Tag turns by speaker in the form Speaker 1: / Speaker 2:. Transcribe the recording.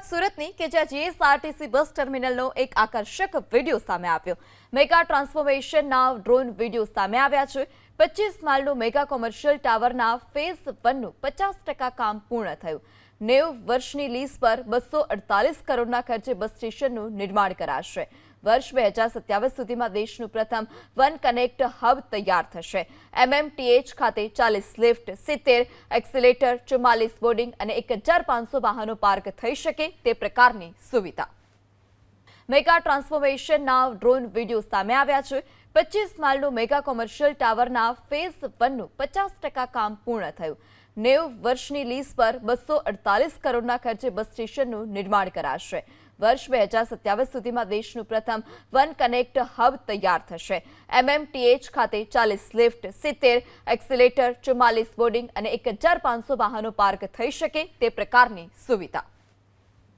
Speaker 1: સુરતની કે જ્યાં જીએસઆરટીસી બસ ટર્મિનલનો એક આકર્ષક વિડીયો સામે આવ્યો। મેગા ટ્રાન્સફોર્મેશનના ડ્રોન વિડીયો સામે આવ્યા છે। 25 માળનું મેગા કોમર્શિયલ ટાવરના ફેઝ 1નું 50% કામ પૂર્ણ થયું। 90 વર્ષની લીઝ પર 248 કરોડના ખર્ચે બસ સ્ટેશનનું નિર્માણ કરાશે। વર્ષ 2027 સુધીમાં દેશનું પ્રથમ વન કનેક્ટ હબ તૈયાર થશે। MMTH ખાતે 40 લિફ્ટ, 70 એક્સિલેટર, 44 બોર્ડિંગ અને 1500 વાહનો પાર્ક થઈ શકે તે પ્રકારની સુવિધા। મેગા ટ્રાન્સફોર્મેશનના ડ્રોન વિડીયો સામે આવ્યા છે। 25 માળનું મેગા કોમર્શિયલ ટાવરના ફેઝ 1નું 50% કામ પૂર્ણ થયું। 90 વર્ષની લીઝ પર 248 કરોડના ખર્ચે બસ સ્ટેશનનું નિર્માણ કરાશે। વર્ષ 2027 સુધીમાં દેશનું પ્રથમ વન કનેક્ટ હબ તૈયાર થશે। MMTH ખાતે 40 લિફ્ટ, 70 એક્સિલેટર, 44 બોર્ડિંગ અને 1500 વાહનો પાર્ક થઈ શકે તે પ્રકારની સુવિધા।